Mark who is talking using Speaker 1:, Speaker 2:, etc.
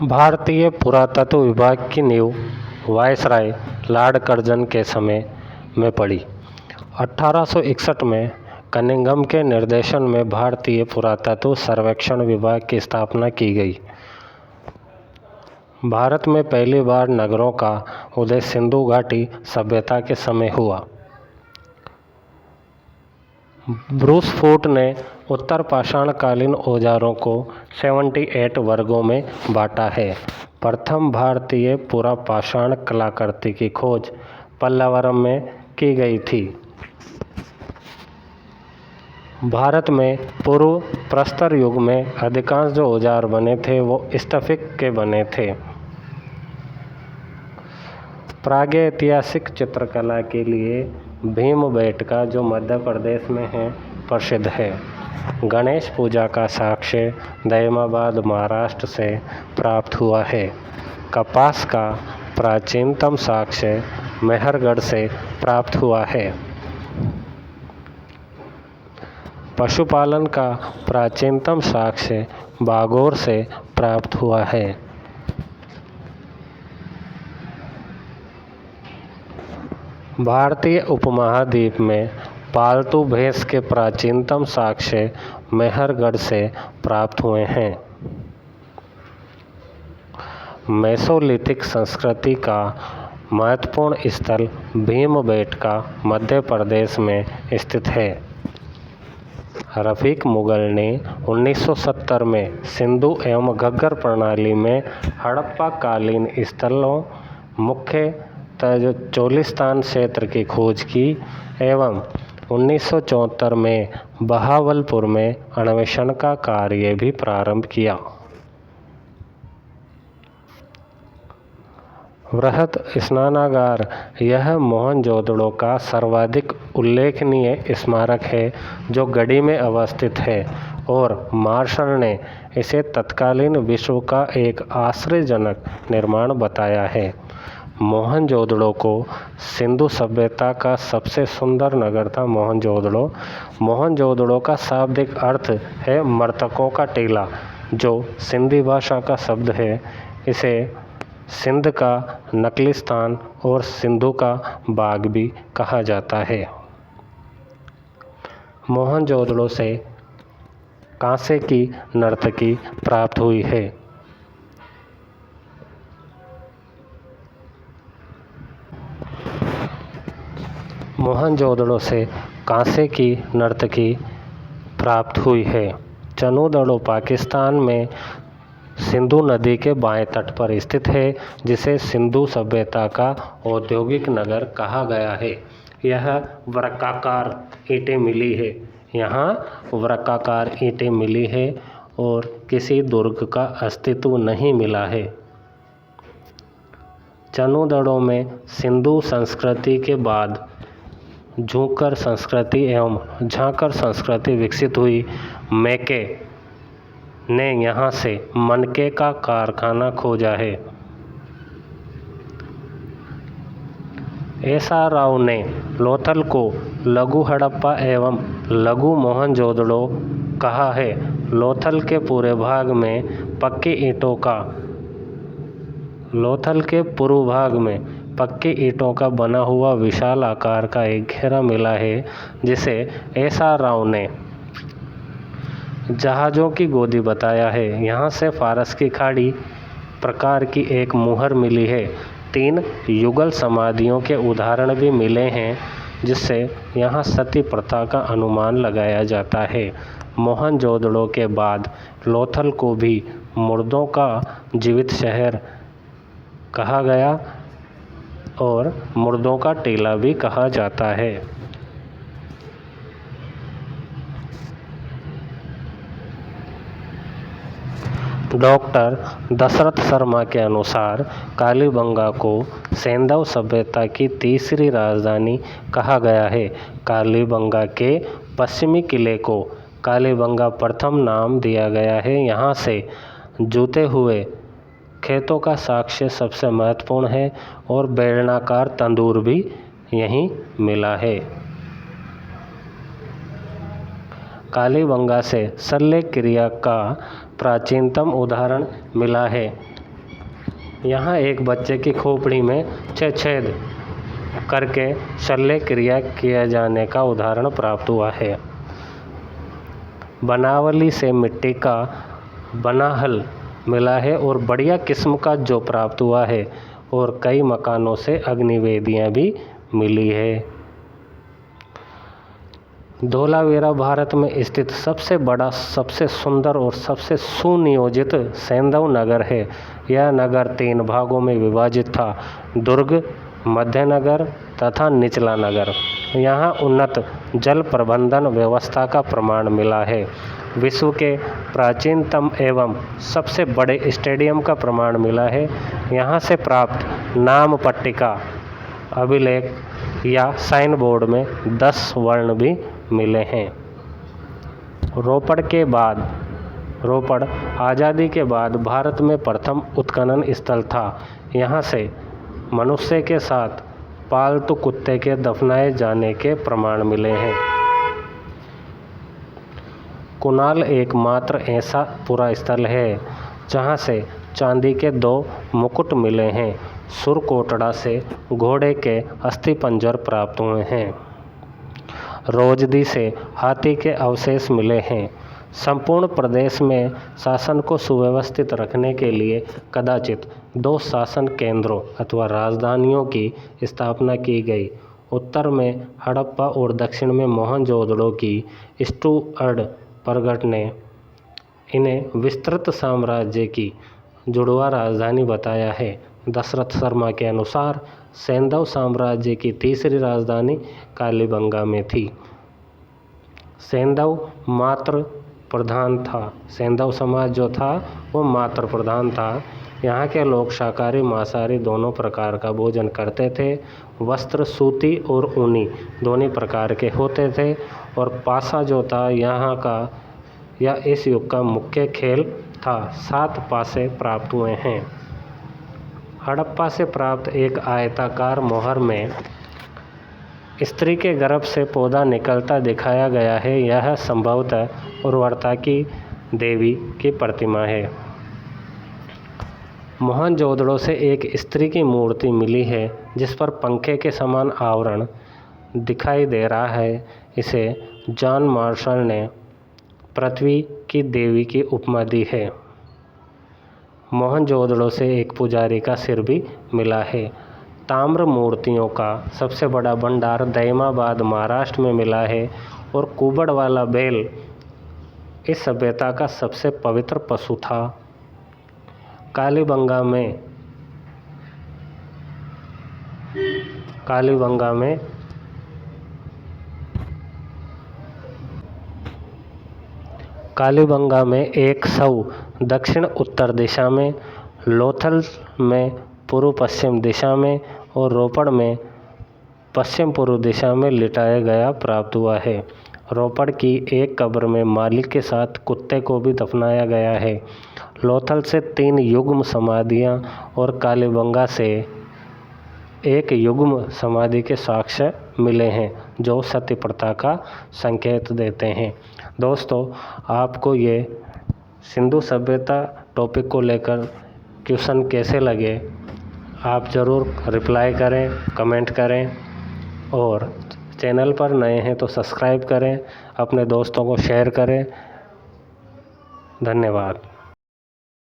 Speaker 1: भारतीय पुरातत्व विभाग की नींव वायसराय लॉर्ड कर्जन के समय में पड़ी। 1861 में कनिंघम के निर्देशन में भारतीय पुरातत्व सर्वेक्षण विभाग की स्थापना की गई। भारत में पहली बार नगरों का उदय सिंधु घाटी सभ्यता के समय हुआ। ब्रूस फूट ने उत्तर पाषाणकालीन औजारों को 78 वर्गों में बांटा है। प्रथम भारतीय पुरापाषाण कलाकृति की खोज पल्लवरम में की गई थी। भारत में पूर्व प्रस्तर युग में अधिकांश जो औजार बने थे वो स्फटिक के बने थे। प्रागैतिहासिक चित्रकला के लिए भीमबेटका जो मध्य प्रदेश में है प्रसिद्ध है। गणेश पूजा का साक्ष्य दयमाबाद महाराष्ट्र से प्राप्त हुआ है। कपास का प्राचीनतम साक्ष्य मेहरगढ़ से प्राप्त हुआ है। पशुपालन का प्राचीनतम साक्ष्य बागोर से प्राप्त हुआ है। भारतीय उपमहाद्वीप में पालतू भैंस के प्राचीनतम साक्ष्य मेहरगढ़ से प्राप्त हुए हैं। मेसोलिथिक संस्कृति का महत्वपूर्ण स्थल भीमबेटका मध्य प्रदेश में स्थित है। रफीक मुगल ने 1970 में सिंधु एवं घग्गर प्रणाली में हड़प्पा कालीन स्थलों मुख्यतः चोलिस्तान क्षेत्र की खोज की एवं 1974 में बहावलपुर में अन्वेषण का कार्य भी प्रारंभ किया। वृहद स्नानागार यह मोहनजोदड़ो का सर्वाधिक उल्लेखनीय स्मारक है जो गढ़ी में अवस्थित है और मार्शल ने इसे तत्कालीन विश्व का एक आश्चर्यजनक निर्माण बताया है। मोहनजोदड़ो को सिंधु सभ्यता का सबसे सुंदर नगर था मोहनजोदड़ो। मोहनजोदड़ो का शाब्दिक अर्थ है मृतकों का टीला, जो सिंधी भाषा का शब्द है। इसे सिंध का नकलिस्तान और सिंधु का बाग भी कहा जाता है। मोहनजोदड़ो से कांसे की नर्तकी प्राप्त हुई है। मोहनजोदड़ो से कांसे की नर्तकी प्राप्त हुई है। चनूदड़ो पाकिस्तान में सिंधु नदी के बाएं तट पर स्थित है, जिसे सिंधु सभ्यता का औद्योगिक नगर कहा गया है। यह वृत्ताकार ईंटें मिली है। यहाँ वृत्ताकार ईंटें मिली है और किसी दुर्ग का अस्तित्व नहीं मिला है। चनूदड़ो में सिंधु संस्कृति के बाद झूंकर संस्कृति एवं झांकर संस्कृति विकसित हुई। मैके ने यहाँ से मनके का कारखाना खोजा है। एसा राव ने लोथल को लघु हड़प्पा एवं लघु मोहनजोदड़ो कहा है। लोथल के पूर्व भाग में पक्की ईंटों का बना हुआ विशाल आकार का एक घेरा मिला है, जिसे एसा राव ने जहाज़ों की गोदी बताया है। यहाँ से फारस की खाड़ी प्रकार की एक मुहर मिली है। 3 युगल समाधियों के उदाहरण भी मिले हैं, जिससे यहाँ सती प्रथा का अनुमान लगाया जाता है। मोहनजोदड़ो के बाद लोथल को भी मुर्दों का जीवित शहर कहा गया और मुर्दों का टीला भी कहा जाता है। डॉक्टर दशरथ शर्मा के अनुसार कालीबंगा को सैंधव सभ्यता की तीसरी राजधानी कहा गया है। कालीबंगा के पश्चिमी किले को कालीबंगा प्रथम नाम दिया गया है। यहाँ से जूते हुए खेतों का साक्ष्य सबसे महत्वपूर्ण है और बेलनाकार तंदूर भी यहीं मिला है। कालीबंगा से शल्य क्रिया का प्राचीनतम उदाहरण मिला है। यहाँ एक बच्चे की खोपड़ी में 6 छेद करके शल्य क्रिया किया जाने का उदाहरण प्राप्त हुआ है। बनावली से मिट्टी का बना हल मिला है और बढ़िया किस्म का जो प्राप्त हुआ है, और कई मकानों से अग्निवेदियाँ भी मिली है। धोलावीरा भारत में स्थित सबसे बड़ा, सबसे सुंदर और सबसे सुनियोजित सैंधव नगर है। यह नगर 3 भागों में विभाजित था: दुर्ग, मध्य नगर तथा निचला नगर। यहाँ उन्नत जल प्रबंधन व्यवस्था का प्रमाण मिला है। विश्व के प्राचीनतम एवं सबसे बड़े स्टेडियम का प्रमाण मिला है। यहाँ से प्राप्त नाम पट्टिका, अभिलेख या साइन बोर्ड में 10 वर्ण भी मिले हैं। रोपड़ आज़ादी के बाद भारत में प्रथम उत्खनन स्थल था। यहाँ से मनुष्य के साथ पालतू कुत्ते के दफनाए जाने के प्रमाण मिले हैं। कुणाल एकमात्र ऐसा पुरा स्थल है जहाँ से चांदी के 2 मुकुट मिले हैं। सुरकोटड़ा से घोड़े के अस्थिपंजर प्राप्त हुए हैं। रोजदी से हाथी के अवशेष मिले हैं। संपूर्ण प्रदेश में शासन को सुव्यवस्थित रखने के लिए कदाचित 2 शासन केंद्रों अथवा राजधानियों की स्थापना की गई। उत्तर में हड़प्पा और दक्षिण में मोहनजोदड़ो की स्टुअर्ड प्रगट ने इन्हें विस्तृत साम्राज्य की जुड़वा राजधानी बताया है। दशरथ शर्मा के अनुसार सैंधव साम्राज्य की तीसरी राजधानी कालीबंगा में थी। सैंधव मात्र प्रधान था। सैंधव समाज जो था वो मात्र प्रधान था। यहाँ के लोग शाकाहारी मांसाहारी दोनों प्रकार का भोजन करते थे। वस्त्र सूती और ऊनी दोनों प्रकार के होते थे। और पासा जो था यहाँ का या इस युग का मुख्य खेल था। 7 पासे प्राप्त हुए हैं। हड़प्पा से प्राप्त एक आयताकार मोहर में स्त्री के गर्भ से पौधा निकलता दिखाया गया है। यह संभवतः उर्वरता की देवी की प्रतिमा है। मोहनजोदड़ो से एक स्त्री की मूर्ति मिली है जिस पर पंखे के समान आवरण दिखाई दे रहा है। इसे जॉन मार्शल ने पृथ्वी की देवी की उपमा दी है। मोहनजोदड़ो से एक पुजारी का सिर भी मिला है। ताम्र मूर्तियों का सबसे बड़ा भंडार दहिमाबाद महाराष्ट्र में मिला है। और कुबड़ वाला बैल इस सभ्यता का सबसे पवित्र पशु था। कालीबंगा में एक सौ दक्षिण उत्तर दिशा में, लोथल में पूर्व पश्चिम दिशा में और रोपड़ में पश्चिम पूर्व दिशा में लिटाया गया प्राप्त हुआ है। रोपड़ की एक कब्र में मालिक के साथ कुत्ते को भी दफनाया गया है। लोथल से 3 युग्म समाधियाँ और कालीबंगा से एक युग्म समाधि के साक्ष्य मिले हैं जो सती प्रथा का संकेत देते हैं। दोस्तों, आपको ये सिंधु सभ्यता टॉपिक को लेकर क्वेश्चन कैसे लगे, आप ज़रूर रिप्लाई करें, कमेंट करें और चैनल पर नए हैं तो सब्सक्राइब करें, अपने दोस्तों को शेयर करें। धन्यवाद।